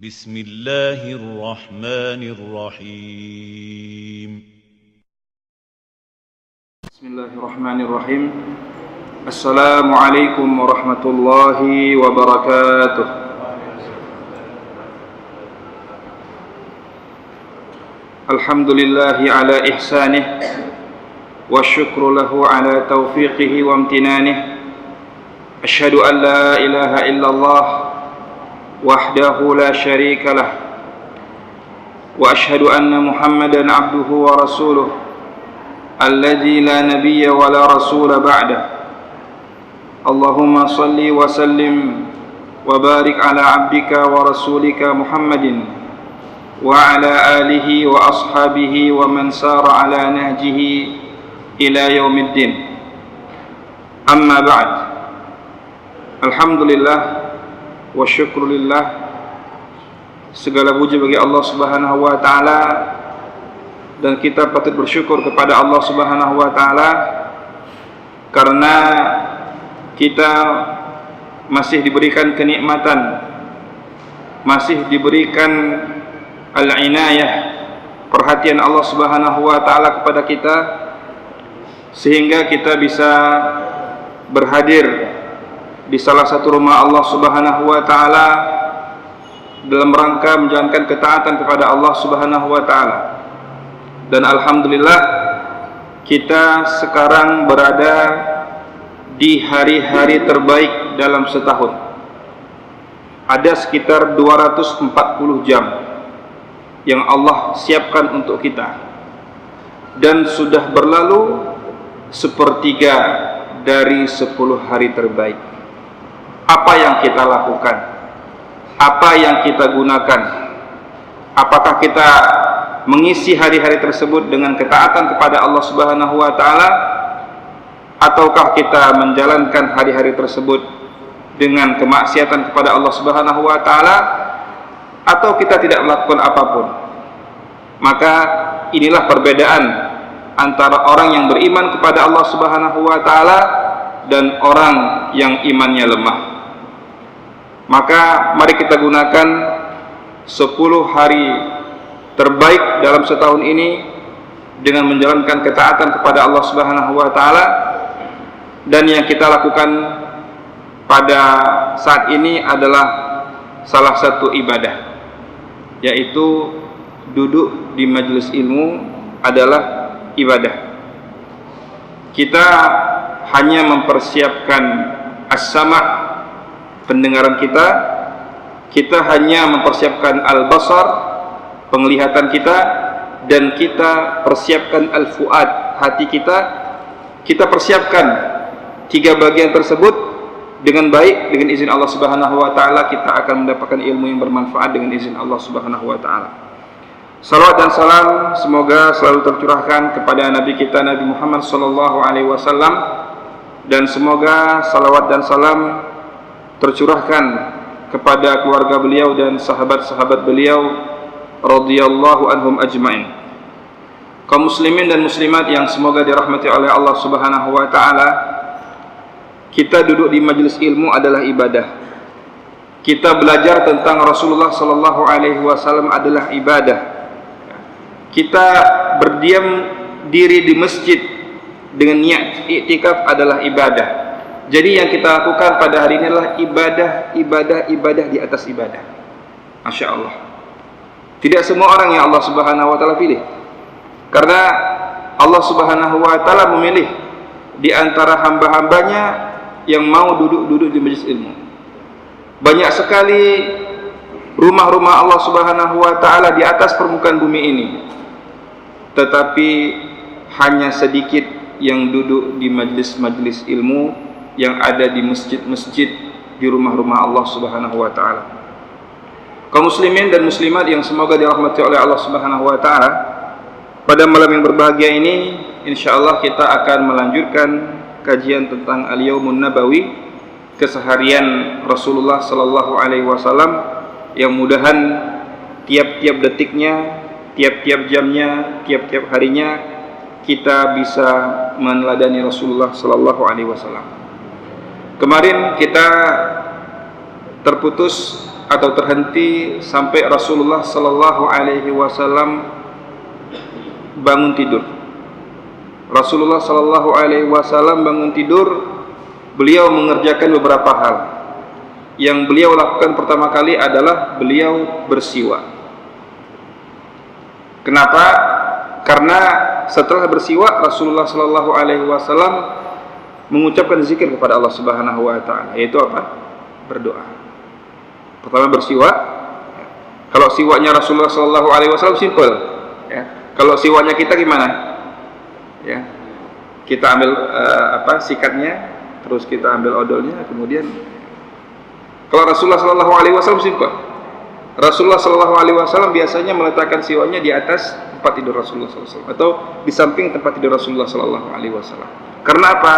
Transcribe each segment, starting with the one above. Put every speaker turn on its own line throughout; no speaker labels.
بسم الله الرحمن الرحيم
بسم الله الرحمن الرحيم السلام عليكم ورحمة الله وبركاته الحمد لله على إحسانه والشكر له على توفيقه وامتنانه أشهد أن لا إله إلا الله وحده لا شريك له وأشهد أن محمدا عبده ورسوله الذي لا نبي ولا رسول بعده اللهم صل وسلم وبارك على عبدك ورسولك محمد وعلى آله وأصحابه ومن سار على نهجه إلى يوم الدين أما بعد الحمد لله wa syukrulillah, segala puji bagi Allah Subhanahu wa taala, dan kita patut bersyukur kepada Allah Subhanahu wa taala karena kita masih diberikan kenikmatan, masih diberikan al-inayah, perhatian Allah Subhanahu wa taala kepada kita, sehingga kita bisa berhadir di salah satu rumah Allah Subhanahu wa taala dalam rangka menjalankan ketaatan kepada Allah Subhanahu wa taala. Dan alhamdulillah kita sekarang berada di hari-hari terbaik dalam setahun. Ada sekitar 240 jam yang Allah siapkan untuk kita, dan sudah berlalu sepertiga dari 10 hari terbaik. Apa yang kita lakukan? Apa yang kita gunakan? Apakah kita mengisi hari-hari tersebut dengan ketaatan kepada Allah Subhanahu wa taala, ataukah kita menjalankan hari-hari tersebut dengan kemaksiatan kepada Allah Subhanahu wa taala, atau kita tidak melakukan apapun? Maka inilah perbedaan antara orang yang beriman kepada Allah Subhanahu wa taala dan orang yang imannya lemah. Maka mari kita gunakan 10 hari terbaik dalam setahun ini dengan menjalankan ketaatan kepada Allah Subhanahu wa taala. Dan yang kita lakukan pada saat ini adalah salah satu ibadah, yaitu duduk di majelis ilmu adalah ibadah. Kita hanya mempersiapkan as-sama', pendengaran kita, kita hanya mempersiapkan al-basar, penglihatan kita, dan kita persiapkan al-fuad, hati kita. Kita persiapkan 3 bagian tersebut dengan baik. Dengan izin Allah Subhanahu wa taala kita akan mendapatkan ilmu yang bermanfaat dengan izin Allah Subhanahu wa taala. Salawat dan salam semoga selalu tercurahkan kepada Nabi kita Nabi Muhammad sallallahu alaihi wasallam, dan semoga salawat dan salam tercurahkan kepada keluarga beliau dan sahabat-sahabat beliau radhiyallahu anhum ajmain. Kaum muslimin dan muslimat yang semoga dirahmati oleh Allah Subhanahu wa taala, kita duduk di majelis ilmu adalah ibadah. Kita belajar tentang Rasulullah sallallahu alaihi wasallam adalah ibadah. Kita berdiam diri di masjid dengan niat iktikaf adalah ibadah. Jadi yang kita lakukan pada hari ini adalah ibadah di atas ibadah. Masya Allah. Tidak semua orang yang Allah Subhanahu wa taala pilih, karena Allah Subhanahu wa taala memilih di antara hamba-hambanya yang mau duduk di majelis ilmu. Banyak sekali rumah-rumah Allah Subhanahu wa taala di atas permukaan bumi ini, tetapi hanya sedikit yang duduk di majelis-majelis ilmu yang ada di masjid-masjid, di rumah-rumah Allah Subhanahu wa taala. Kaum muslimin dan muslimat yang semoga dirahmati oleh Allah Subhanahu wa taala, pada malam yang berbahagia ini insyaallah kita akan melanjutkan kajian tentang Al-Yaumun Nabawi, keseharian Rasulullah sallallahu alaihi wasallam, yang mudahan tiap-tiap detiknya, tiap-tiap jamnya, tiap-tiap harinya kita bisa meneladani Rasulullah sallallahu alaihi wasallam. Kemarin kita terputus atau terhenti sampai Rasulullah sallallahu alaihi wasallam bangun tidur. Rasulullah sallallahu alaihi wasallam bangun tidur, beliau mengerjakan beberapa hal. Yang beliau lakukan pertama kali adalah beliau bersiwak. Kenapa? Karena setelah bersiwak Rasulullah sallallahu alaihi wasallam mengucapkan zikir kepada Allah Subhanahu wa taala, yaitu apa? Berdoa. Pertama bersiwak. Kalau siwaknya Rasulullah sallallahu alaihi wasallam simple, ya. Kalau siwaknya kita gimana? Ya. Kita ambil sikatnya, terus kita ambil odolnya, kemudian kalau Rasulullah sallallahu alaihi wasallam simple. Rasulullah sallallahu alaihi wasallam biasanya meletakkan siwaknya di atas tempat tidur Rasulullah sallallahu alaihi wasallam atau di samping tempat tidur Rasulullah sallallahu alaihi wasallam. Karena apa?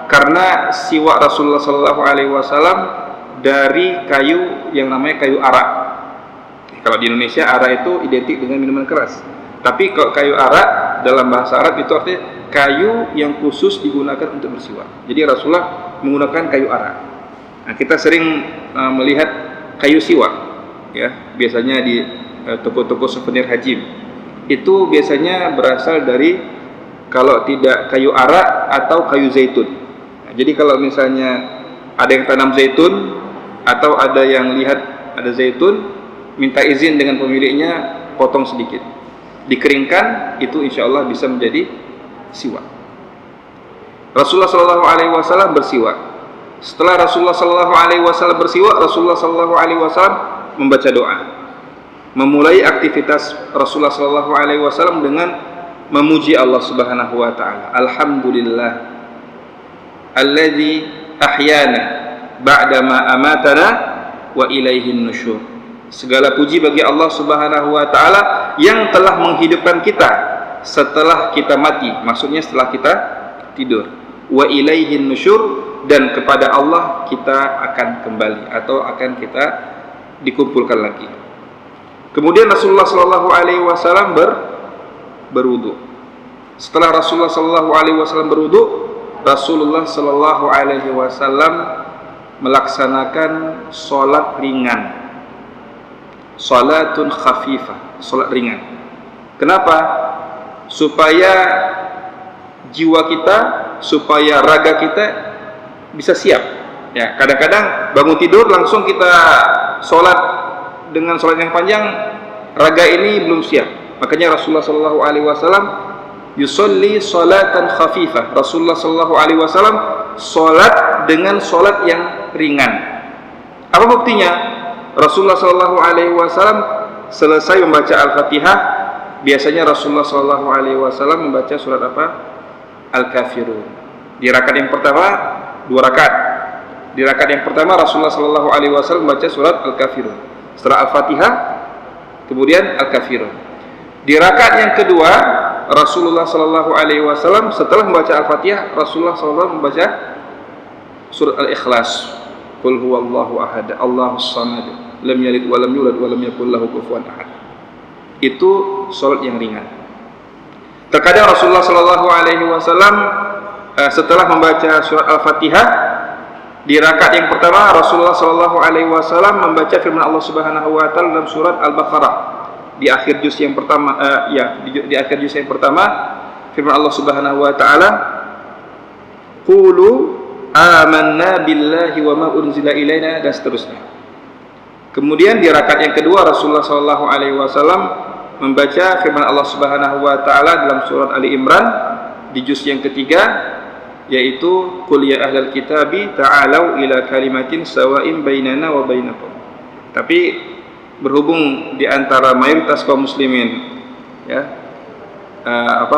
Karena siwak Rasulullah sallallahu alaihi wasallam dari kayu yang namanya kayu arak. Kalau di Indonesia arak itu identik dengan minuman keras. Tapi kalau kayu arak dalam bahasa Arab itu artinya kayu yang khusus digunakan untuk bersiwak. Jadi Rasulullah menggunakan kayu arak. Nah, kita sering melihat kayu siwak, ya, biasanya di toko-toko souvenir haji. Itu biasanya berasal dari kalau tidak kayu arak atau kayu zaitun. Nah, jadi kalau misalnya ada yang tanam zaitun atau ada yang lihat ada zaitun, minta izin dengan pemiliknya, potong sedikit, dikeringkan, itu insya Allah bisa menjadi siwak. Rasulullah Shallallahu Alaihi Wasallam bersiwak. Setelah Rasulullah Shallallahu Alaihi Wasallam bersiwak, Rasulullah Shallallahu Alaihi Wasallam membaca doa. Memulai aktivitas Rasulullah Shallallahu Alaihi Wasallam dengan memuji Allah Subhanahu Wa Taala. Alhamdulillah, alladzi ahyana ba'dama amatana wa ilaihin nusyur. Segala puji bagi Allah Subhanahu Wa Taala yang telah menghidupkan kita setelah kita mati, maksudnya setelah kita tidur. Wa ilaihin nusyur, dan kepada Allah kita akan kembali atau akan kita dikumpulkan lagi. Kemudian Rasulullah Shallallahu Alaihi Wasallam berwudu. Setelah Rasulullah Shallallahu Alaihi Wasallam berwudu, Rasulullah Shallallahu Alaihi Wasallam melaksanakan sholat ringan, sholatun khafifah, sholat ringan. Kenapa? Supaya jiwa kita, supaya raga kita bisa siap. Ya, kadang-kadang bangun tidur langsung kita sholat dengan sholat yang panjang, raga ini belum siap. Makanya Rasulullah Shallallahu Alaihi Wasallam yusolli sholatan khafifah. Rasulullah Shallallahu Alaihi Wasallam sholat dengan sholat yang ringan. Apa buktinya? Rasulullah Shallallahu Alaihi Wasallam selesai membaca Al-Fatihah, biasanya Rasulullah Shallallahu Alaihi Wasallam membaca surat apa? Al-Kafirun. Di rakaat yang pertama 2 rakaat. Di rakaat yang pertama Rasulullah Shallallahu Alaihi Wasallam membaca surat Al-Kafirun. Setelah Al-Fatihah, kemudian Al-Kafirun. Di rakaat yang kedua Rasulullah Shallallahu Alaihi Wasallam setelah membaca Al-Fatihah, Rasulullah SAW membaca surat Al-Ikhlas. Qul huwallahu ahad, Allahus samad, lam yalid wa lam yulad wa lam yakul lahu kufuwan ahad. Itu salat yang ringan. Terkadang Rasulullah Shallallahu Alaihi Wasallam setelah membaca surat Al-Fatihah, di rakaat yang pertama Rasulullah Shallallahu Alaihi Wasallam membaca firman Allah Subhanahu Wa Taala dalam surat Al-Baqarah. Di akhir juz yang pertama, di akhir juz yang pertama, firman Allah Subhanahu Wa Taala, Qulu amanna billahi wa ma unzila ilaina, dan seterusnya. Kemudian di rakaat yang kedua Rasulullah Shallallahu Alaihi Wasallam membaca firman Allah Subhanahu Wa Taala dalam surat Ali Imran di juz yang ketiga, yaitu Qul ya ahlal kitabi ta'alau ila kalimatin sawa'in bainana wa bainakum. Tapi berhubung di antara mayoritas kaum muslimin, ya,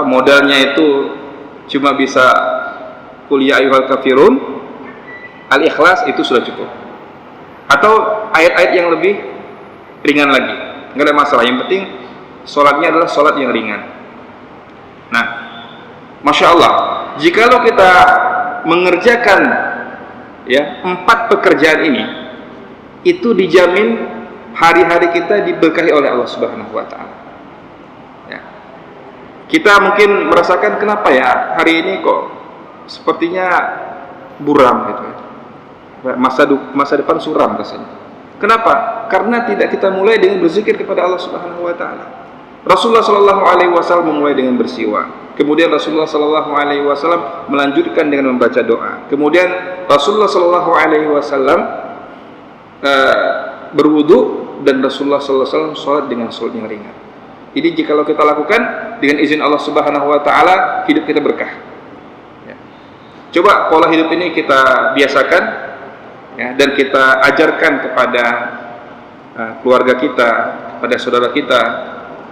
modalnya itu cuma bisa Qul ya ayyuhal kafirun, Al-Ikhlas itu sudah cukup. Atau ayat-ayat yang lebih ringan lagi, nggak ada masalah. Yang penting sholatnya adalah sholat yang ringan. Nah, Masya Allah, jikalau kita mengerjakan, ya, 4 pekerjaan ini, itu dijamin hari-hari kita diberkahi oleh Allah Subhanahu Wa Taala. Ya. Kita mungkin merasakan, kenapa ya hari ini kok sepertinya buram gitu ya. Masa depan suram rasanya. Kenapa? Karena tidak kita mulai dengan berzikir kepada Allah Subhanahu wa taala. Rasulullah sallallahu alaihi wasallam memulai dengan bersiwak. Kemudian Rasulullah sallallahu alaihi wasallam melanjutkan dengan membaca doa. Kemudian Rasulullah sallallahu alaihi wasallam berwudu, dan Rasulullah sallallahu alaihi wasallam salat dengan salat yang ringan. Jadi jika kita lakukan dengan izin Allah Subhanahu wa taala, hidup kita berkah. Ya. Coba pola hidup ini kita biasakan, ya, dan kita ajarkan kepada keluarga kita, kepada saudara kita,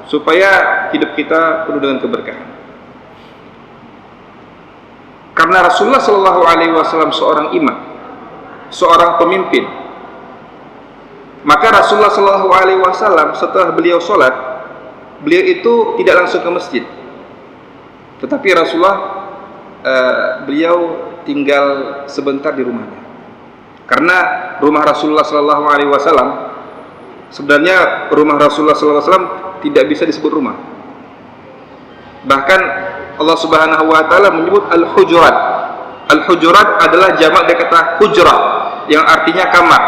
supaya hidup kita penuh dengan keberkahan. Karena Rasulullah sallallahu alaihi wasallam seorang imam, seorang pemimpin, maka Rasulullah sallallahu alaihi wasallam setelah beliau sholat, beliau itu tidak langsung ke masjid, tetapi Rasulullah beliau tinggal sebentar di rumahnya. Karena rumah Rasulullah sallallahu alaihi wasallam, sebenarnya rumah Rasulullah sallallahu alaihi wasallam tidak bisa disebut rumah. Bahkan Allah Subhanahu wa taala menyebut al-hujurat. Al-hujurat adalah jamak dari kata hujrah yang artinya kamar.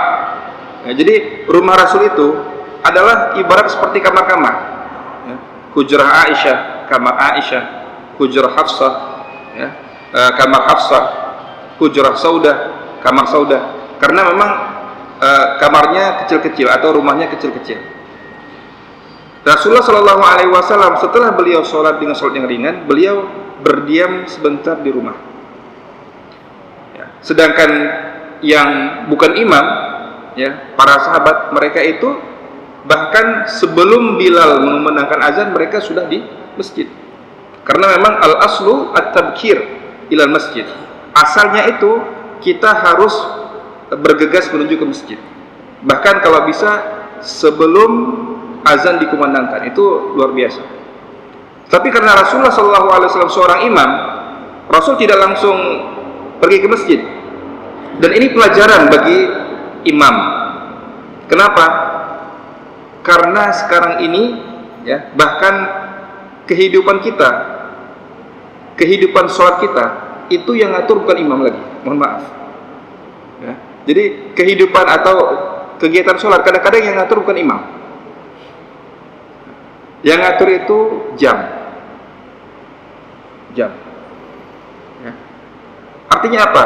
Ya, jadi rumah Rasul itu adalah ibarat seperti kamar-kamar. Ya, hujrah Aisyah, kamar Aisyah, hujrah Hafsah, ya, kamar Hafsah, hujrah Saudah, kamar Saudah. Karena memang kamarnya kecil-kecil atau rumahnya kecil-kecil. Rasulullah Shallallahu Alaihi Wasallam setelah beliau sholat dengan sholat yang ringan, beliau berdiam sebentar di rumah. Ya. Sedangkan yang bukan imam, ya, para sahabat, mereka itu bahkan sebelum Bilal mengumandangkan azan, mereka sudah di masjid. Karena memang al-aslu at-tabkir ilal masjid. Asalnya itu kita harus bergegas menuju ke masjid. Bahkan kalau bisa sebelum azan dikumandangkan, itu luar biasa. Tapi karena Rasulullah SAW seorang imam, Rasul tidak langsung pergi ke masjid. Dan ini pelajaran bagi imam. Kenapa? Karena sekarang ini, ya, bahkan kehidupan kita, kehidupan sholat kita, itu yang ngatur bukan imam lagi. Mohon maaf. Ya. Jadi kehidupan atau kegiatan sholat kadang-kadang yang ngatur bukan imam. Yang ngatur itu jam. Ya. Artinya apa?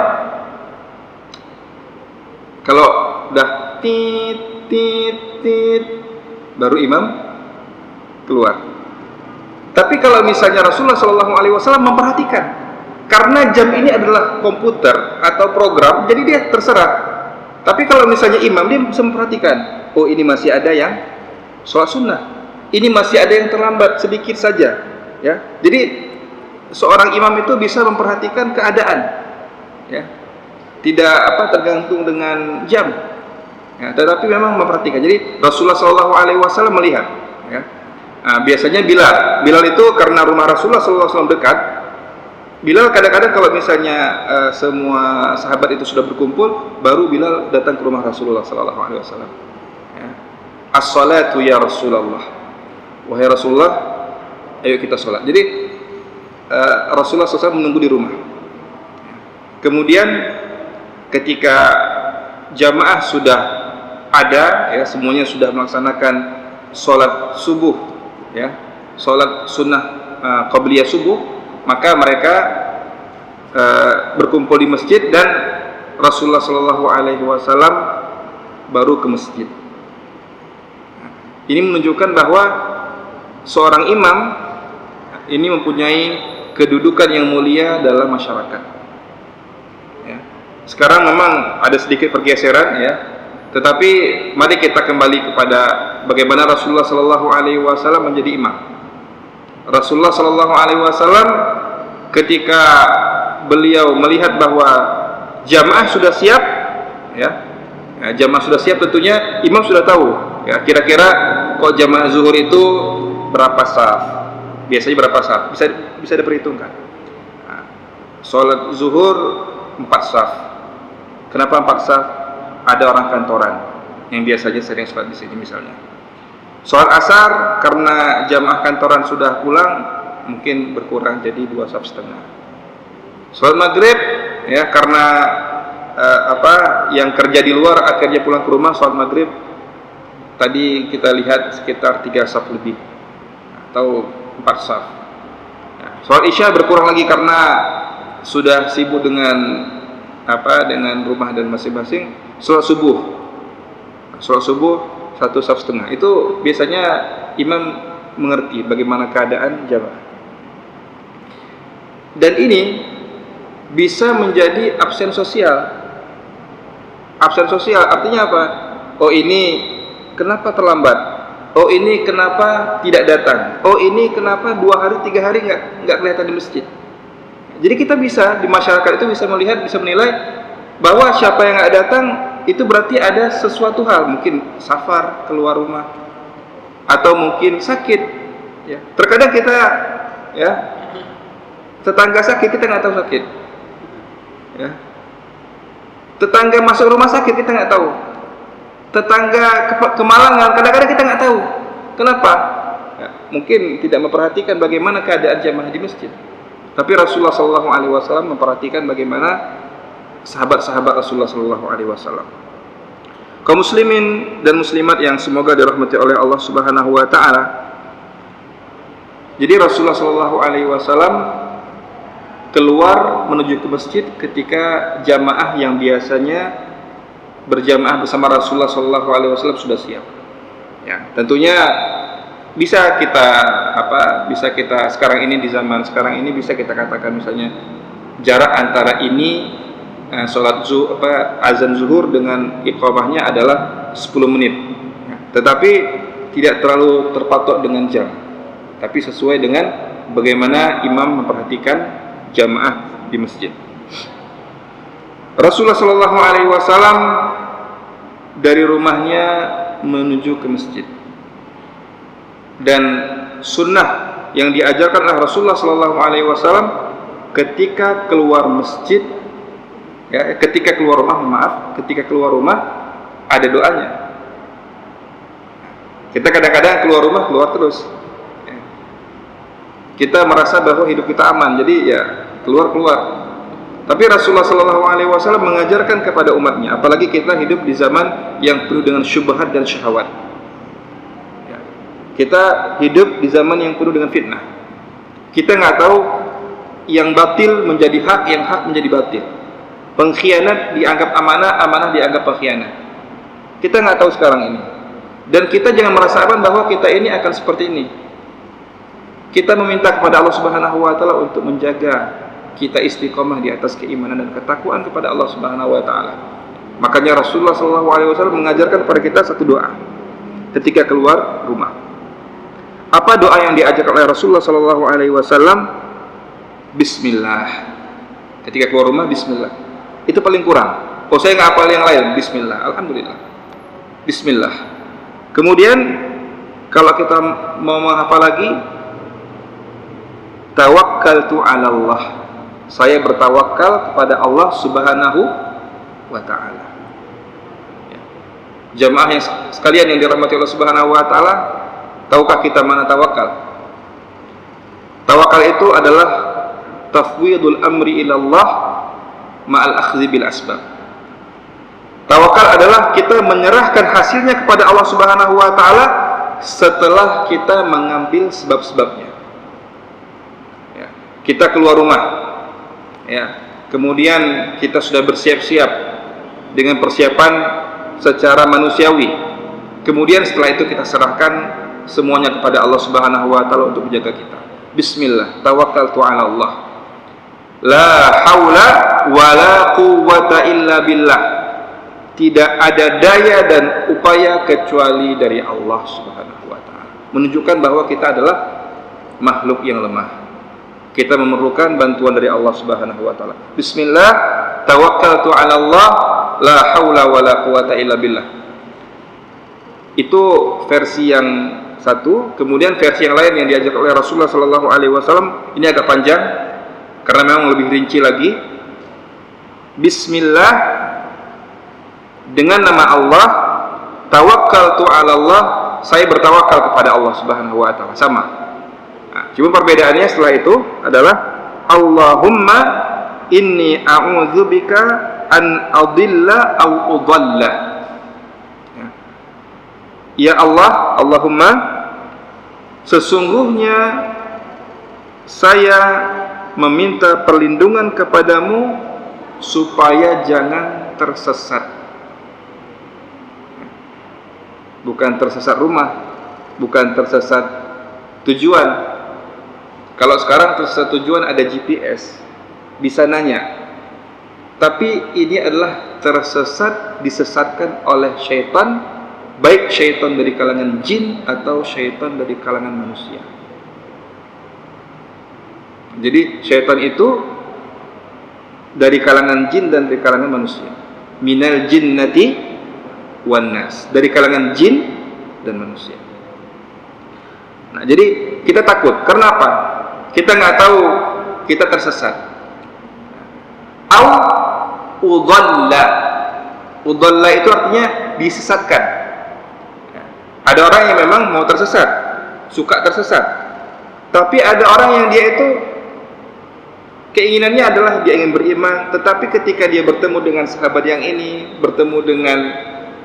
Kalau udah tit baru imam keluar. Tapi kalau misalnya Rasulullah SAW memperhatikan, karena jam ini adalah komputer atau program, jadi dia terserah. Tapi kalau misalnya imam, dia bisa memperhatikan, oh ini masih ada yang sholat sunnah, ini masih ada yang terlambat sedikit saja, ya. Jadi seorang imam itu bisa memperhatikan keadaan, ya, tidak tergantung dengan jam, ya, tetapi memang memperhatikan. Jadi Rasulullah SAW melihat, ya. Nah, biasanya Bilal itu karena rumah Rasulullah SAW dekat, Bilal kadang-kadang kalau misalnya semua sahabat itu sudah berkumpul, baru Bilal datang ke rumah Rasulullah SAW. Ya. As-salatu ya Rasulullah. Wahai Rasulullah, ayo kita sholat. Jadi Rasulullah SAW menunggu di rumah. Kemudian ketika jamaah sudah ada, ya, semuanya sudah melaksanakan sholat subuh, ya, sholat sunnah qabliyah subuh, maka mereka berkumpul di masjid dan Rasulullah SAW baru ke masjid. Ini menunjukkan bahwa seorang imam ini mempunyai kedudukan yang mulia dalam masyarakat. Ya. Sekarang memang ada sedikit pergeseran, ya, tetapi mari kita kembali kepada bagaimana Rasulullah SAW menjadi imam. Rasulullah SAW ketika beliau melihat bahwa jamaah sudah siap, ya, jamaah sudah siap, tentunya imam sudah tahu, ya, kira-kira kok jamaah zuhur itu berapa saf, biasanya berapa saf, bisa diperhitungkan. Nah, sholat zuhur 4 saf. Kenapa 4 saf? Ada orang kantoran yang biasanya sering sholat di sini misalnya. Sholat asar karena jamaah kantoran sudah pulang, mungkin berkurang jadi 2 saf setengah. Sholat maghrib, ya, karena yang kerja di luar akhirnya pulang ke rumah sholat maghrib, tadi kita lihat sekitar 3 saf lebih atau 4 saf. Sholat isya berkurang lagi karena sudah sibuk dengan dengan rumah dan masing-masing. Sholat subuh 1 saf setengah. Itu biasanya imam mengerti bagaimana keadaan jamaah. Dan ini bisa menjadi absen sosial. Absen sosial artinya apa? Oh, ini kenapa terlambat? Oh, ini kenapa tidak datang? Oh, ini kenapa 2 hari 3 hari nggak kelihatan di masjid? Jadi kita bisa di masyarakat itu bisa melihat, bisa menilai bahwa siapa yang nggak datang itu berarti ada sesuatu hal, mungkin safar, keluar rumah, atau mungkin sakit. Ya. Terkadang kita, ya, tetangga sakit kita nggak tahu sakit. Ya. Tetangga masuk rumah sakit kita nggak tahu. Tetangga kemalangan kadang-kadang kita nggak tahu. Kenapa? Ya, mungkin tidak memperhatikan bagaimana keadaan jamaah di masjid. Tapi Rasulullah SAW memperhatikan bagaimana sahabat-sahabat Rasulullah SAW. Kaum muslimin dan muslimat yang semoga dirahmati oleh Allah Subhanahu wa taala. Jadi Rasulullah SAW keluar menuju ke masjid ketika jamaah yang biasanya berjamaah bersama Rasulullah SAW sudah siap. Ya, tentunya bisa kita sekarang ini, di zaman sekarang ini bisa kita katakan misalnya jarak antara ini sholat azan zuhur dengan iqamahnya adalah 10 menit. Ya, tetapi tidak terlalu terpatok dengan jam, tapi sesuai dengan bagaimana imam memperhatikan jamaah di masjid. Rasulullah SAW dari rumahnya menuju ke masjid, dan sunnah yang diajarkan oleh Rasulullah SAW ketika keluar masjid, ya, ketika keluar rumah ada doanya. Kita kadang-kadang keluar terus. Kita merasa bahwa hidup kita aman, jadi ya keluar. Tapi Rasulullah SAW mengajarkan kepada umatnya, apalagi kita hidup di zaman yang penuh dengan syubhat dan syahwat. Ya. Kita hidup di zaman yang penuh dengan fitnah. Kita nggak tahu yang batil menjadi hak, yang hak menjadi batil. Pengkhianat dianggap amanah, amanah dianggap pengkhianat. Kita nggak tahu sekarang ini. Dan kita jangan merasa aman bahwa kita ini akan seperti ini. Kita meminta kepada Allah Subhanahu wa taala untuk menjaga kita istiqomah di atas keimanan dan ketakwaan kepada Allah Subhanahu wa taala. Makanya Rasulullah SAW mengajarkan kepada kita satu doa ketika keluar rumah. Apa doa yang diajarkan oleh Rasulullah SAW? Bismillah. Ketika keluar rumah, bismillah. Itu paling kurang. Oh, saya nggak hafal yang lain. Bismillah. Alhamdulillah. Bismillah. Kemudian kalau kita mau menghafal lagi, tawakkaltu 'ala Allah. Saya bertawakal kepada Allah Subhanahu wa taala. Ya. Jamaah yang sekalian yang dirahmati Allah Subhanahu wa taala, tahukah kita mana tawakal? Tawakal itu adalah tafwidul amri ila Allah ma'al akhdhi bil asbab. Tawakal adalah kita menyerahkan hasilnya kepada Allah Subhanahu wa taala setelah kita mengambil sebab-sebabnya. Kita keluar rumah, ya, kemudian kita sudah bersiap-siap dengan persiapan secara manusiawi. Kemudian setelah itu kita serahkan semuanya kepada Allah Subhanahu wa taala untuk menjaga kita. Bismillah, tawakkaltu 'ala Allah. La haula wala quwwata illa billah. Tidak ada daya dan upaya kecuali dari Allah Subhanahu wa taala. Menunjukkan bahwa kita adalah makhluk yang lemah. Kita memerlukan bantuan dari Allah Subhanahu wa taala. Bismillah, tawakkaltu 'ala Allah, la haula wala quwata illa billah. Itu versi yang satu. Kemudian versi yang lain yang diajarkan oleh Rasulullah sallallahu alaihi wasallam ini agak panjang karena memang lebih rinci lagi. Bismillah, dengan nama Allah, tawakkaltu 'ala Allah, saya bertawakal kepada Allah Subhanahu wa taala. Sama. Cuma perbedaannya setelah itu adalah Allahumma inni a'udzubika an adilla au udalla. Ya Allah, Allahumma, sesungguhnya saya meminta perlindungan kepadamu supaya jangan tersesat. Bukan tersesat rumah, bukan tersesat tujuan. Kalau sekarang tersesat tujuan ada GPS, bisa nanya. Tapi ini adalah tersesat, disesatkan oleh syaitan, baik syaitan dari kalangan jin atau syaitan dari kalangan manusia. Jadi syaitan itu dari kalangan jin dan dari kalangan manusia. Minal jinnati wan nas, dari kalangan jin dan manusia. Nah, jadi kita takut. Karena apa? Kita nggak tahu kita tersesat. Au udalla. Udalla itu artinya disesatkan. Ada orang yang memang mau tersesat, suka tersesat. Tapi ada orang yang dia itu keinginannya adalah dia ingin beriman, tetapi ketika dia bertemu dengan sahabat yang ini, bertemu dengan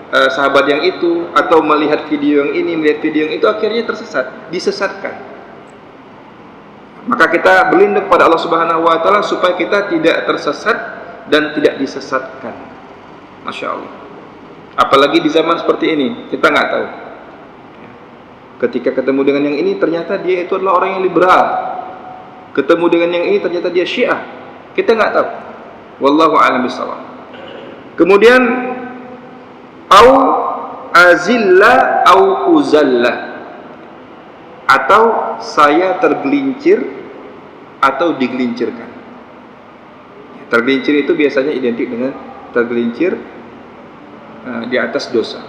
sahabat yang itu, atau melihat video yang ini, melihat video yang itu, akhirnya tersesat, disesatkan. Maka kita berlindung pada Allah Subhanahu wa taala supaya kita tidak tersesat dan tidak disesatkan. Masya Allah. Apalagi di zaman seperti ini, kita nggak tahu. Ketika ketemu dengan yang ini, ternyata dia itu adalah orang yang liberal. Ketemu dengan yang ini, ternyata dia Syiah. Kita nggak tahu. Wallahu a'lam bishawab. Kemudian au azilla au uzalla, atau saya tergelincir atau digelincirkan. Tergelincir itu biasanya identik dengan tergelincir di atas dosa.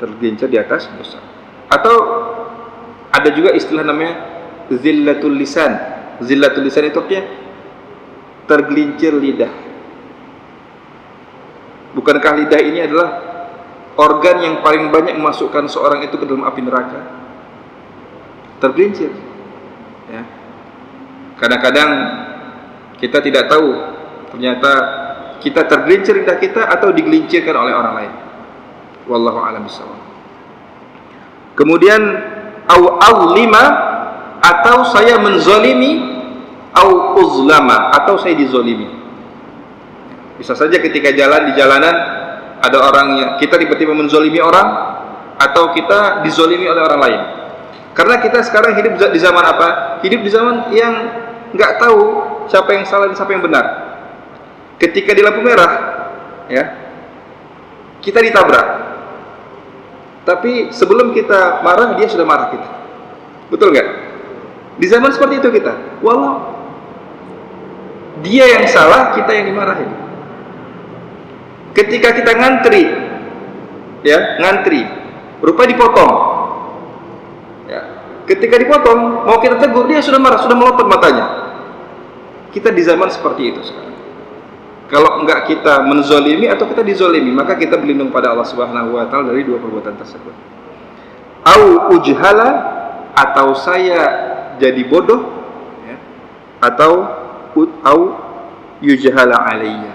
Tergelincir di atas dosa. Atau ada juga istilah namanya zillatul lisan. Zillatul lisan itu artinya tergelincir lidah. Bukankah lidah ini adalah organ yang paling banyak memasukkan seorang itu ke dalam api neraka? Tergelincir. Ya. Kadang-kadang kita tidak tahu, ternyata kita tergelincir lidah kita atau digelincirkan oleh orang lain. Wallahu a'lam bishawab. Kemudian au azlima, atau saya menzalimi, au uzlama, atau saya dizalimi. Bisa saja ketika jalan di jalanan ada orang yang kita tiba-tiba menzalimi orang, atau kita dizalimi oleh orang lain. Karena kita sekarang hidup di zaman apa? Hidup di zaman yang nggak tahu siapa yang salah dan siapa yang benar. Ketika di lampu merah, ya, kita ditabrak. Tapi sebelum kita marah, dia sudah marah kita. Betul nggak? Di zaman seperti itu kita. Walau dia yang salah, kita yang dimarahin. Ketika kita ngantri, ya, ngantri, rupanya dipotong. Ya. Ketika dipotong, mau kita tegur, dia sudah marah, sudah melotot matanya. Kita di zaman seperti itu sekarang. Kalau enggak kita menzolimi atau kita dizolimi, maka kita berlindung pada Allah Subhanahu wa taala dari dua perbuatan tersebut. Au ujhala, atau saya jadi bodoh, ya, atau au yujhala alayya,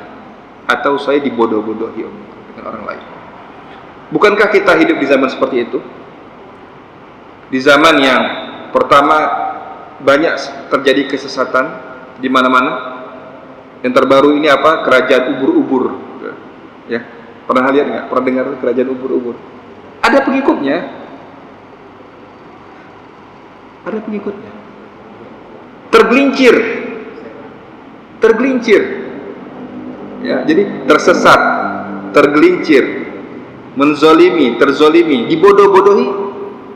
atau saya dibodoh-bodohi dengan orang lain. Bukankah kita hidup di zaman seperti itu? Di zaman yang pertama banyak terjadi kesesatan di mana-mana. Yang terbaru ini apa? Kerajaan ubur-ubur. Ya, pernah lihat nggak? Pernah dengar kerajaan ubur-ubur? Ada pengikutnya. Ada pengikutnya. Tergelincir. Tergelincir. Ya, jadi tersesat, tergelincir, menzolimi, terzolimi, dibodoh-bodohi.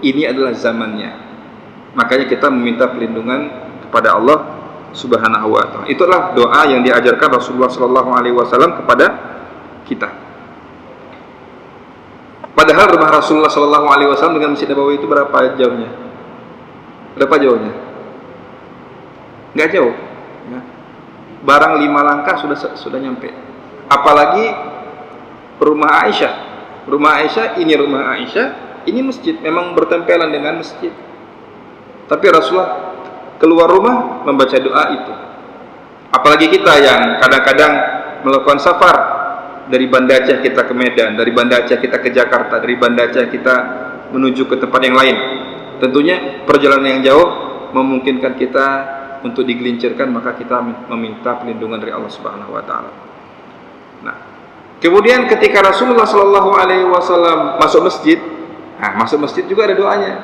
Ini adalah zamannya. Makanya kita meminta perlindungan kepada Allah Subhanahu wa ta'ala. Itulah doa yang diajarkan Rasulullah sallallahu alaihi wasallam kepada kita. Padahal rumah Rasulullah sallallahu alaihi wasallam dengan Masjid Nabawi itu berapa jauhnya? Berapa jauhnya? Enggak jauh. Ya. Barang 5 langkah sudah nyampe. Apalagi rumah Aisyah. Rumah Aisyah, ini masjid, memang bertempelan dengan masjid. Tapi Rasulullah keluar rumah membaca doa itu. Apalagi kita yang kadang-kadang melakukan safar dari Banda Aceh kita ke Medan, dari Banda Aceh kita ke Jakarta, dari Banda Aceh kita menuju ke tempat yang lain, tentunya perjalanan yang jauh memungkinkan kita untuk digelincirkan, maka kita meminta perlindungan dari Allah Subhanahu wa taala. Nah, kemudian ketika Rasulullah sallallahu alaihi wasallam masuk masjid, masuk masjid juga ada doanya.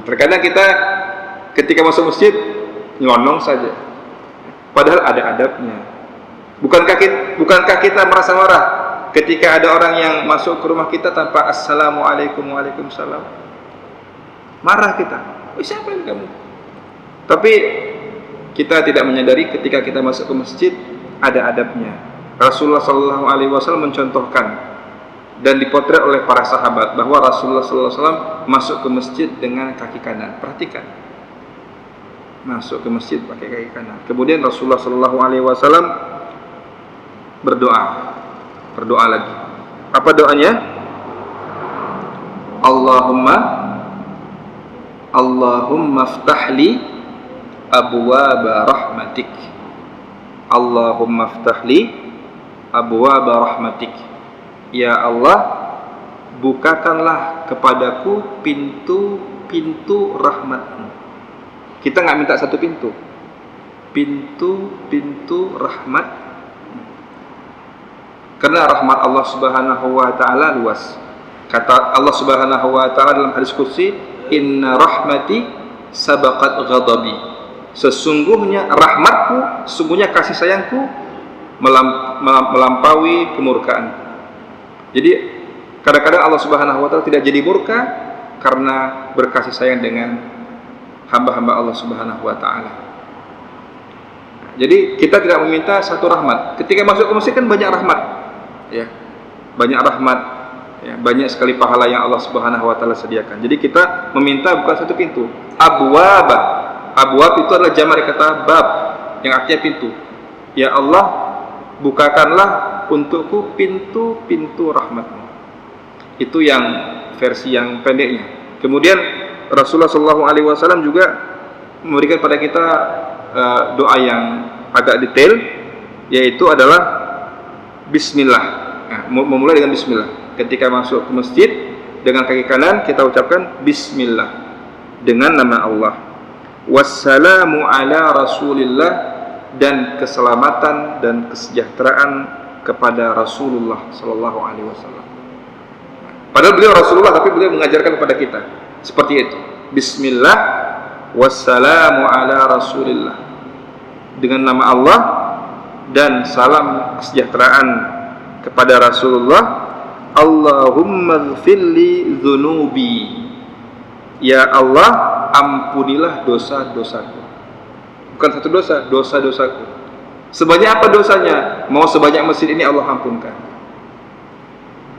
Terkadang kita ketika masuk masjid nyelonong saja, padahal ada adabnya. Bukankah kita merasa marah ketika ada orang yang masuk ke rumah kita tanpa assalamualaikum waalaikumsalam? Marah kita. Siapa ini kamu? Tapi kita tidak menyadari ketika kita masuk ke masjid ada adabnya. Rasulullah sallallahu alaihi wasallam mencontohkan dan dipotret oleh para sahabat bahwa Rasulullah sallallahu alaihi wasallam masuk ke masjid dengan kaki kanan. Perhatikan. Masuk ke masjid pakai kaki kanan. Kemudian Rasulullah sallallahu alaihi wasallam berdoa lagi. Apa doanya? Allahumma ftahli abwaaba rahmatik. Allahumma ftahli abwaaba rahmatik. Ya Allah, bukakanlah kepadaku pintu-pintu rahmat-Mu. Kita nggak minta satu pintu. Pintu-pintu rahmat. Karena rahmat Allah Subhanahu wa taala luas. Kata Allah Subhanahu wa taala dalam hadis qudsi, "Inna rahmati sabaqat ghadabi." Sesungguhnya rahmatku, sesungguhnya kasih sayangku melampaui kemurkaanku. Jadi kadang-kadang Allah Subhanahu wa taala tidak jadi murka karena berkasih sayang dengan hamba-hamba Allah Subhanahu wa taala. Jadi kita tidak meminta satu rahmat. Ketika masuk ke masjid kan banyak rahmat. Ya. Banyak rahmat, ya, banyak sekali pahala yang Allah Subhanahu wa taala sediakan. Jadi kita meminta bukan satu pintu. Abwab itu adalah jamak dari kata bab yang artinya pintu. Ya Allah, bukakanlah untukku pintu-pintu rahmat-Mu. Itu yang versi yang pendeknya. Kemudian Rasulullah SAW juga memberikan pada kita doa yang agak detail, yaitu adalah Bismillah. Memulai dengan Bismillah. Ketika masuk ke masjid dengan kaki kanan kita ucapkan Bismillah dengan nama Allah. Wassalamu ala Rasulillah, dan keselamatan dan kesejahteraan kepada Rasulullah sallallahu alaihi wasallam. Padahal beliau Rasulullah, tapi beliau mengajarkan kepada kita seperti itu. Bismillah, wassalamu ala Rasulillah, dengan nama Allah, dan salam kesejahteraan kepada Rasulullah. Allahumma ghfirli dzunubi. Ya Allah, ampunilah dosa-dosaku. Bukan satu dosa, dosa-dosaku. Sebanyak apa dosanya? Mau sebanyak masjid ini Allah ampunkan.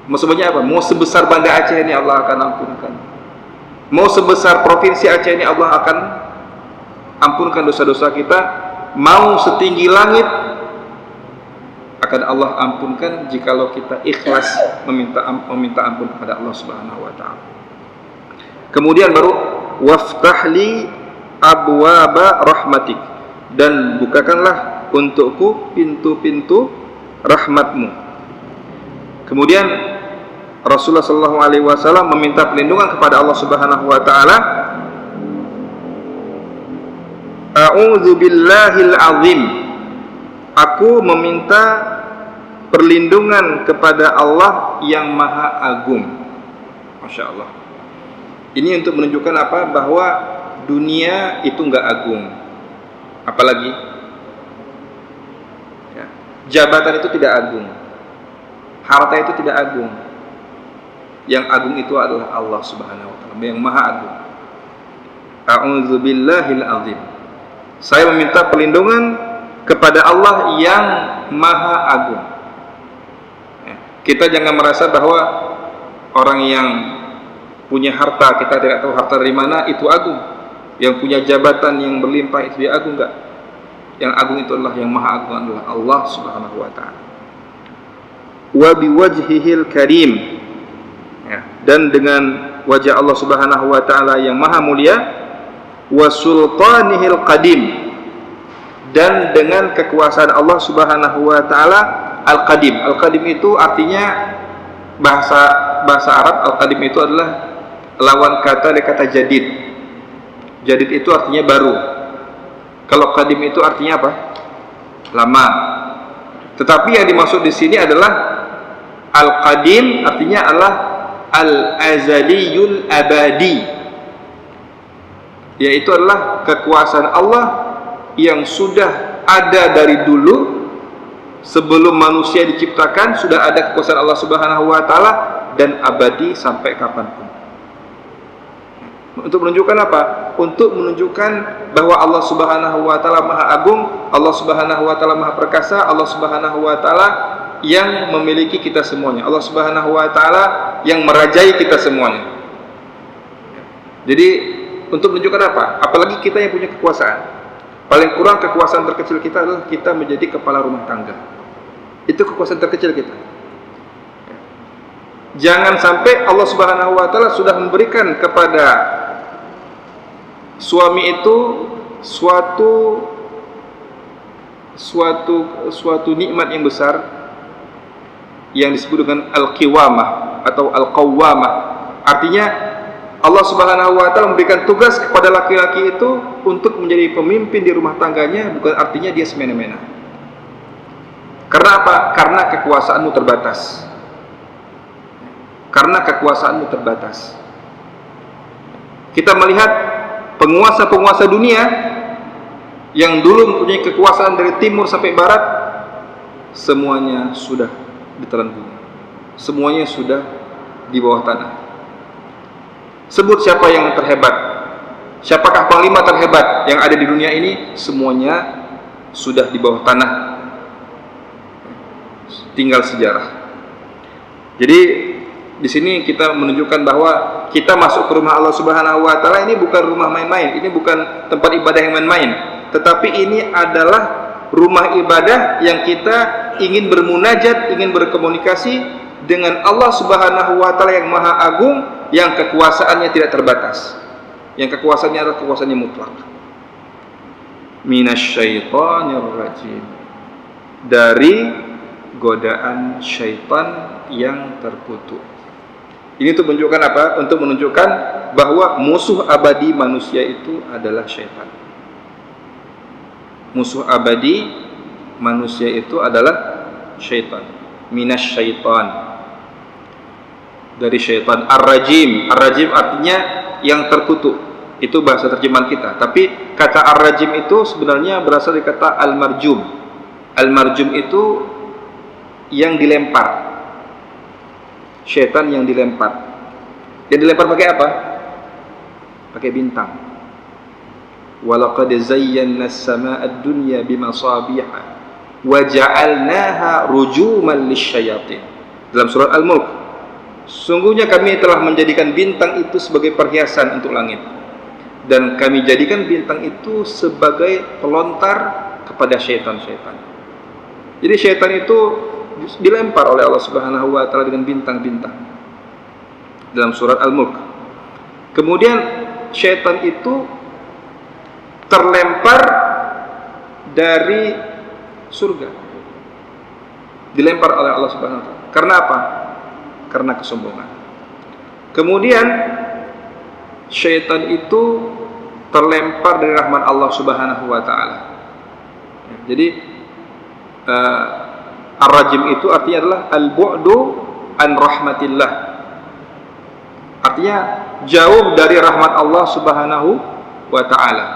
Mau sebanyak apa? Mau sebesar Banda Aceh ini Allah akan ampunkan. Mau sebesar provinsi Aceh ini Allah akan ampunkan dosa-dosa kita. Mau setinggi langit akan Allah ampunkan jikalau kita ikhlas meminta ampun kepada Allah Subhanahu wa taala. Kemudian baru waftahli abwaaba rahmatik, dan bukakanlah untukku pintu-pintu rahmat-Mu. Kemudian Rasulullah sallallahu alaihi wasallam meminta perlindungan kepada Allah Subhanahu wa taala. A'udzu billahil azim. Aku meminta perlindungan kepada Allah yang Maha Agung. Masya Allah. Ini untuk menunjukkan apa? Bahwa dunia itu enggak agung. Apalagi ya, jabatan itu tidak agung, harta itu tidak agung. Yang agung itu adalah Allah Subhanahu wa taala, yang Maha Agung. A'udzubillahil azim. Saya meminta perlindungan kepada Allah yang Maha Agung. Ya, kita jangan merasa bahwa orang yang punya harta, kita tidak tahu harta dari mana, itu agung. Yang punya jabatan yang berlimpah itu dia agung, enggak. Yang agung itu adalah yang Maha Agung, adalah Allah Subhanahu wa taala. Wa biwajhihil karim, ya, dan dengan wajah Allah Subhanahu wa taala yang maha mulia. Wa sultanihil qadim, dan dengan kekuasaan Allah Subhanahu wa taala al-qadim. Al-qadim itu artinya bahasa Arab, al-qadim itu adalah lawan kata dari kata jadid. Jadid itu artinya baru. Kalau qadim itu artinya apa? Lama. Tetapi yang dimaksud di sini adalah al-qadim, artinya adalah al-azaliyul abadi, yaitu adalah kekuasaan Allah yang sudah ada dari dulu, sebelum manusia diciptakan sudah ada kekuasaan Allah Subhanahu wa taala, dan abadi sampai kapanpun. Untuk menunjukkan apa? Untuk menunjukkan bahwa Allah Subhanahu wa taala Maha Agung, Allah Subhanahu wa taala Maha Perkasa, Allah Subhanahu wa taala yang memiliki kita semuanya, Allah Subhanahu wa taala yang merajai kita semuanya. Jadi untuk menunjukkan apa? Apalagi kita yang punya kekuasaan. Paling kurang kekuasaan terkecil kita adalah kita menjadi kepala rumah tangga. Itu kekuasaan terkecil kita. Jangan sampai Allah Subhanahu wa taala sudah memberikan kepada suami itu suatu nikmat yang besar yang disebut dengan al-qiwamah atau al-qawwamah. Artinya Allah Subhanahu wa taala memberikan tugas kepada laki-laki itu untuk menjadi pemimpin di rumah tangganya, bukan artinya dia semena-mena. Karena apa? Karena kekuasaanmu terbatas. Karena kekuasaanmu terbatas. Kita melihat penguasa-penguasa dunia yang dulu mempunyai kekuasaan dari timur sampai barat, semuanya sudah ditelan bumi. Semuanya sudah di bawah tanah. Sebut siapa yang terhebat, siapakah panglima terhebat yang ada di dunia ini, semuanya sudah di bawah tanah, tinggal sejarah. Jadi di sini kita menunjukkan bahwa kita masuk ke rumah Allah Subhanahu wa taala ini bukan rumah main-main, ini bukan tempat ibadah yang main-main, tetapi ini adalah rumah ibadah yang kita ingin bermunajat, ingin berkomunikasi dengan Allah Subhanahu wa taala yang Maha Agung, yang kekuasaannya tidak terbatas, yang kekuasaannya adalah kekuasaan yang mutlak. Minasyaitonir rajim, dari godaan syaitan yang terkutuk. Ini untuk menunjukkan apa? Untuk menunjukkan bahwa musuh abadi manusia itu adalah syaitan. Musuh abadi manusia itu adalah syaitan. Minasyaiton, dari syaitan. Ar-rajim, ar-rajim artinya yang terkutuk. Itu bahasa terjemahan kita. Tapi kata ar-rajim itu sebenarnya berasal dari kata al-marjum. Al-marjum itu yang dilempar. Syaitan yang dilempar. Yang dilempar pakai apa? Pakai bintang. Walaqad zayyana as-samaa'a ad-dunya bimasabiha wa ja'alnaha rujuman lisyayatin. Dalam surat Al-Mulk, sungguhnya kami telah menjadikan bintang itu sebagai perhiasan untuk langit, dan kami jadikan bintang itu sebagai pelontar kepada syaitan-syaitan. Jadi syaitan itu dilempar oleh Allah Subhanahu wa taala dengan bintang-bintang dalam surat Al-Mulk. Kemudian syaitan itu terlempar dari surga, dilempar oleh Allah Subhanahu wa taala. Karena apa? Karena kesombongan. Kemudian syaitan itu terlempar dari rahmat Allah Subhanahu wa taala. Jadi ar-rajim itu artinya adalah al-bu'du an rahmatillah. Artinya jauh dari rahmat Allah Subhanahu wa taala.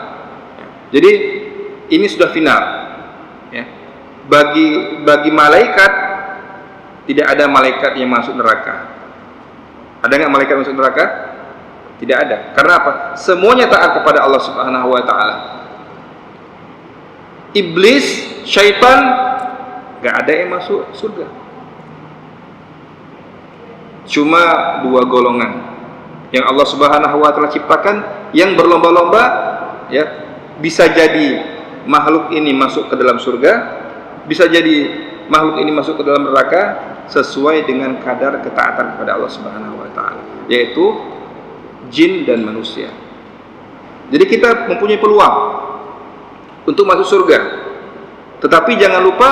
Jadi ini sudah final. Ya. Bagi malaikat, tidak ada malaikat yang masuk neraka. Ada nggak malaikat masuk neraka? Tidak ada. Karena apa? Semuanya taat kepada Allah Subhanahu wa taala. Iblis, syaitan, nggak ada yang masuk surga. Cuma dua golongan yang Allah Subhanahu wa taala ciptakan, yang berlomba-lomba, ya, bisa jadi makhluk ini masuk ke dalam surga, bisa jadi makhluk ini masuk ke dalam neraka, sesuai dengan kadar ketaatan kepada Allah Subhanahu wa taala, yaitu jin dan manusia. Jadi kita mempunyai peluang untuk masuk surga. Tetapi jangan lupa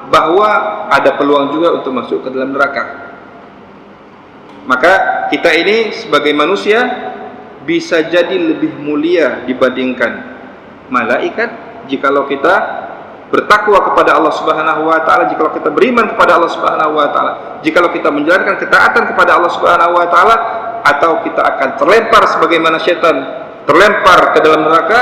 bahwa ada peluang juga untuk masuk ke dalam neraka. Maka kita ini sebagai manusia bisa jadi lebih mulia dibandingkan malaikat jikalau kita bertakwa kepada Allah Subhanahu wa taala, jikalau kita beriman kepada Allah Subhanahu wa taala, jikalau kita menjalankan ketaatan kepada Allah Subhanahu wa taala, atau kita akan terlempar sebagaimana syaitan terlempar ke dalam neraka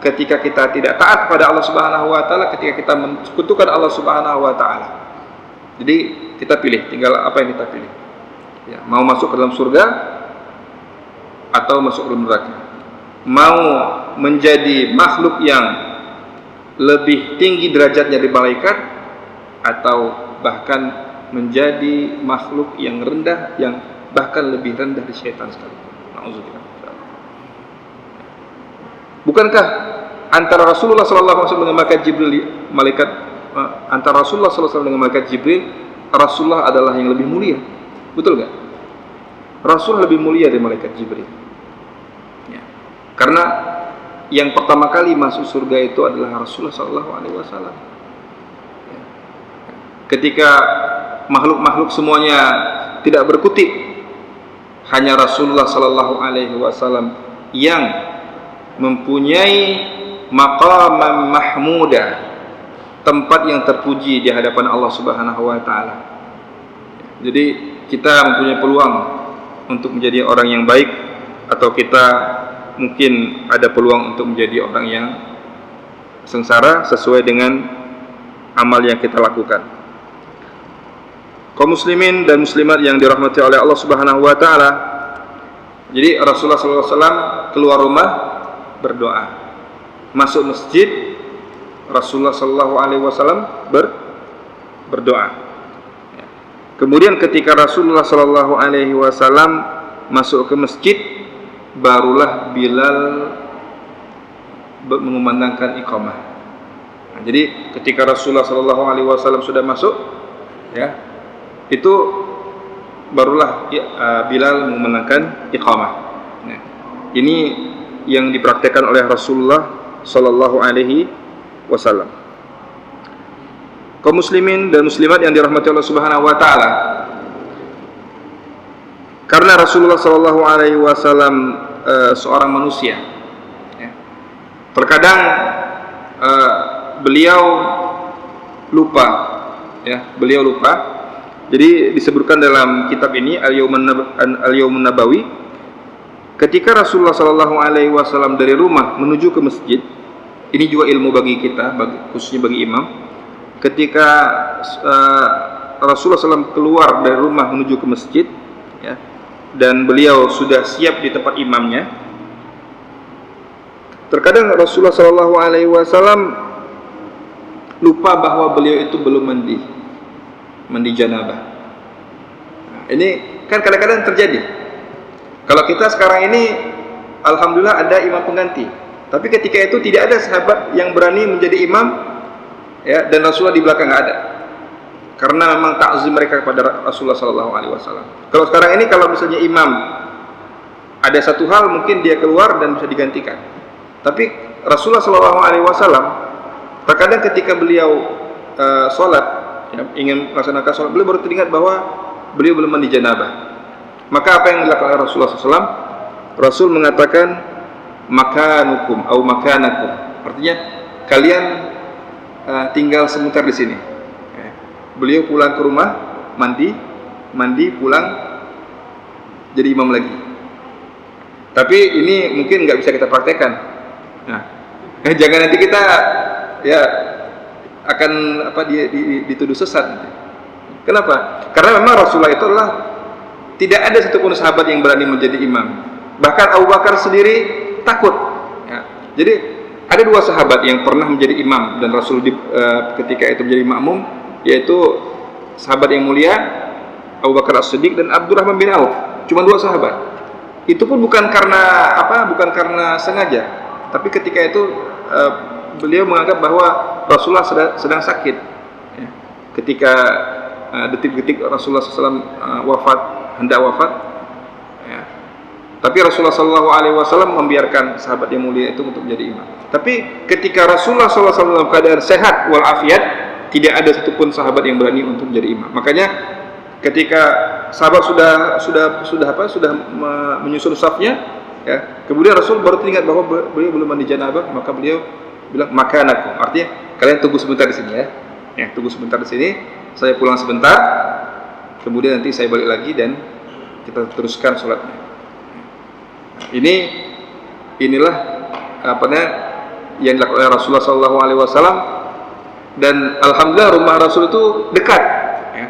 ketika kita tidak taat kepada Allah Subhanahu wa taala, ketika kita mensekutukan Allah Subhanahu wa taala. Jadi kita pilih, tinggal apa yang kita pilih. Ya, mau masuk ke dalam surga atau masuk ke dalam neraka. Mau menjadi makhluk yang lebih tinggi derajatnya dari malaikat, atau bahkan menjadi makhluk yang rendah, yang bahkan lebih rendah dari syaitan sekali. Nauzubillah. Bukankah antara Rasulullah SAW dengan malaikat Jibril, antara Rasulullah SAW dengan malaikat Jibril, Rasulullah adalah yang lebih mulia, betul gak? Rasul lebih mulia dari malaikat Jibril. Ya. Karena yang pertama kali masuk surga itu adalah Rasulullah SAW. Ya. Ketika makhluk-makhluk semuanya tidak berkutik, hanya Rasulullah SAW yang mempunyai maqaman mahmuda, tempat yang terpuji di hadapan Allah Subhanahu wa taala. Jadi kita mempunyai peluang untuk menjadi orang yang baik, atau kita mungkin ada peluang untuk menjadi orang yang sengsara sesuai dengan amal yang kita lakukan. Kaum muslimin dan muslimat yang dirahmati oleh Allah Subhanahu wa taala. Jadi Rasulullah SAW keluar rumah berdoa, masuk masjid Rasulullah SAW berdoa. Kemudian ketika Rasulullah SAW masuk ke masjid, barulah Bilal mengumandangkan iqamah. Nah, jadi ketika Rasulullah SAW sudah masuk, ya, itu barulah Bilal mengumandangkan iqamah. Nah, ini yang dipraktekkan oleh Rasulullah SAW. Kaum muslimin dan muslimat yang dirahmati Allah Subhanahu wa taala, karena Rasulullah SAW seorang manusia, ya, terkadang beliau lupa, ya, beliau lupa. Jadi disebutkan dalam kitab ini Al-Yawmun Nabawi, ketika Rasulullah SAW dari rumah menuju ke masjid, ini juga ilmu bagi kita, khususnya bagi imam. Ketika Rasulullah SAW keluar dari rumah menuju ke masjid, ya, dan beliau sudah siap di tempat imamnya, terkadang Rasulullah SAW lupa bahwa beliau itu belum mandi janabah. Nah, ini kan kadang-kadang terjadi. Kalau kita sekarang ini, alhamdulillah ada imam pengganti, tapi ketika itu tidak ada sahabat yang berani menjadi imam, ya, dan Rasulullah di belakang nggak ada, karena memang takzim mereka kepada Rasulullah SAW. Kalau sekarang ini, kalau misalnya imam ada satu hal, mungkin dia keluar dan bisa digantikan. Tapi Rasulullah SAW terkadang ketika beliau sholat, ya, ingin melaksanakan sholat, beliau baru teringat bahwa beliau belum mandi janabah. Maka apa yang dilakukan oleh Rasulullah SAW? Rasul mengatakan makanukum atau makanakum, artinya kalian tinggal sebentar di sini. Beliau pulang ke rumah, mandi, pulang, jadi imam lagi. Tapi ini mungkin nggak bisa kita praktekkan. Nah, jangan nanti kita, ya, akan dituduh sesat. Kenapa? Karena memang Rasulullah itu adalah tidak ada satupun sahabat yang berani menjadi imam. Bahkan Abu Bakar sendiri takut. Ya. Jadi ada dua sahabat yang pernah menjadi imam dan Rasul ketika itu menjadi makmum, yaitu sahabat yang mulia Abu Bakar As-Siddiq dan Abdurrahman bin Auf. Cuma dua sahabat. Itu pun bukan karena sengaja, tapi ketika itu beliau menganggap bahwa Rasulullah sedang sakit, ya. Ketika detik-detik Rasulullah SAW hendak wafat, ya. Tapi Rasulullah SAW membiarkan sahabat yang mulia itu untuk menjadi imam. Tapi ketika Rasulullah SAW dalam keadaan sehat walafiat, tidak ada satupun sahabat yang berani untuk menjadi imam. Makanya ketika sahabat sudah menyusun safnya, ya, kemudian Rasul baru teringat bahwa beliau belum mandi janabah, maka beliau bilang makanakum, artinya kalian tunggu sebentar di sini ya. Ya, tunggu sebentar di sini, saya pulang sebentar, kemudian nanti saya balik lagi dan kita teruskan sholatnya. Inilah yang dilakukan oleh Rasulullah SAW, dan alhamdulillah rumah Rasul itu dekat. Ya.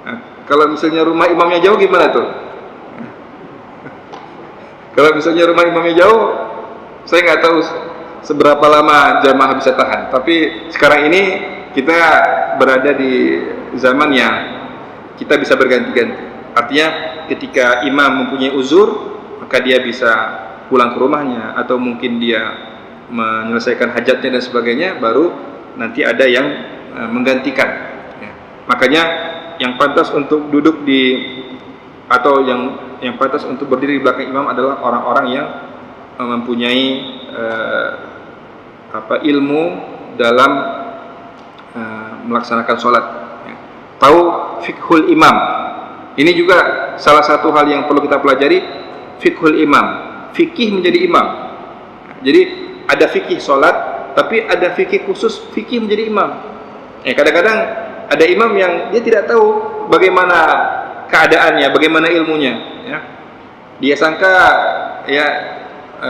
Nah, kalau misalnya rumah imamnya jauh gimana tuh? Kalau misalnya rumah imamnya jauh, saya nggak tahu seberapa lama jamaah bisa tahan. Tapi sekarang ini kita berada di zaman yang kita bisa berganti-ganti. Artinya ketika imam mempunyai uzur, maka dia bisa pulang ke rumahnya, atau mungkin dia menyelesaikan hajatnya dan sebagainya, baru nanti ada yang menggantikan. Ya. Makanya yang pantas untuk duduk atau yang pantas untuk berdiri di belakang imam adalah orang-orang yang mempunyai ilmu dalam melaksanakan sholat. Ya. Tahu fiqhul imam. Ini juga salah satu hal yang perlu kita pelajari, fiqhul imam. Fikih menjadi imam. Jadi ada fikih sholat, tapi ada fikih khusus fikih menjadi imam. Kadang-kadang ada imam yang dia tidak tahu bagaimana keadaannya, bagaimana ilmunya. Ya. Dia sangka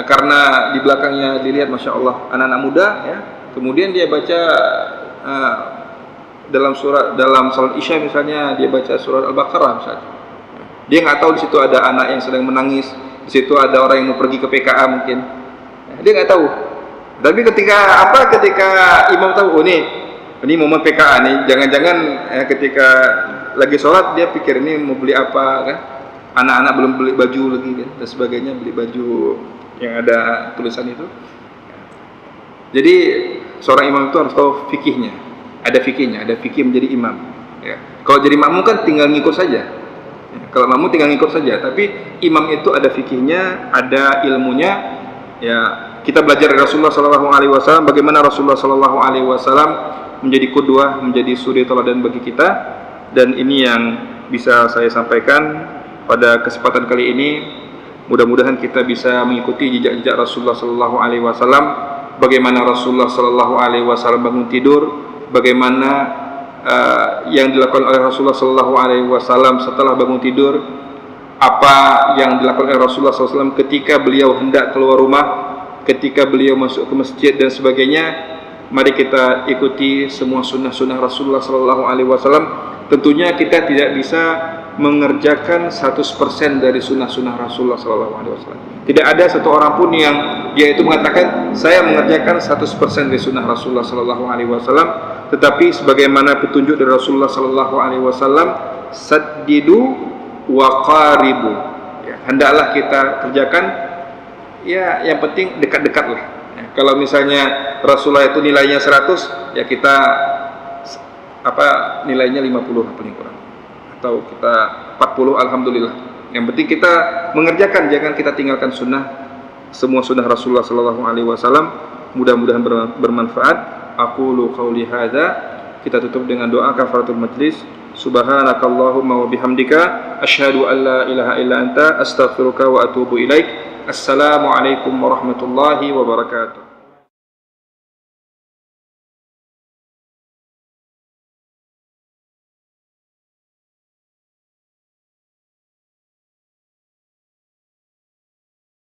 karena di belakangnya dilihat masya Allah anak-anak muda, ya, kemudian dia baca dalam salat Isya misalnya, dia baca surat Al-Baqarah misalnya. Dia nggak tahu di situ ada anak yang sedang menangis, di situ ada orang yang mau pergi ke PKA mungkin. Dia nggak tahu. Tapi ketika imam tahu, ini momen PKA nih, jangan-jangan ketika lagi sholat dia pikir ini mau beli apa kan? Anak-anak belum beli baju lagi kan, dan sebagainya, beli baju yang ada tulisan itu. Jadi seorang imam itu harus tahu fikihnya. Ada fikihnya, ada fikih menjadi imam. Ya. Kalau jadi makmum kan tinggal ngikut saja. Ya. Kalau makmum tinggal ngikut saja. Tapi imam itu ada fikihnya, ada ilmunya. Ya, kita belajar dari Rasulullah SAW, bagaimana Rasulullah SAW menjadi qudwah, menjadi suri teladan bagi kita. Dan ini yang bisa saya sampaikan pada kesempatan kali ini. Mudah-mudahan kita bisa mengikuti jejak-jejak Rasulullah SAW. Bagaimana Rasulullah SAW bangun tidur, bagaimana yang dilakukan oleh Rasulullah SAW setelah bangun tidur, apa yang dilakukan oleh Rasulullah SAW ketika beliau hendak keluar rumah, ketika beliau masuk ke masjid dan sebagainya. Mari kita ikuti semua sunnah-sunnah Rasulullah SAW. Tentunya kita tidak bisa mengerjakan 100% dari sunnah-sunnah Rasulullah SAW. Tidak ada satu orang pun yang dia itu mengatakan saya mengerjakan 100% dari sunnah Rasulullah SAW. Tetapi sebagaimana petunjuk dari Rasulullah SAW, saddidu wa qaribu. Ya, hendaklah kita kerjakan. Ya, yang penting dekat-dekat lah. Ya, kalau misalnya Rasulullah itu nilainya 100, ya kita nilainya 50 paling kurang, atau kita 40, alhamdulillah. Yang penting kita mengerjakan, jangan kita tinggalkan semua sunnah Rasulullah SAW. Mudah-mudahan bermanfaat. Aqulu qauli hadza. Kita tutup dengan doa kafaratul majlis. Subhanakallahumma wa bihamdika asyhadu an la ilaha illa anta astaghfiruka wa atubu ilaik. Assalamualaikum warahmatullahi wabarakatuh.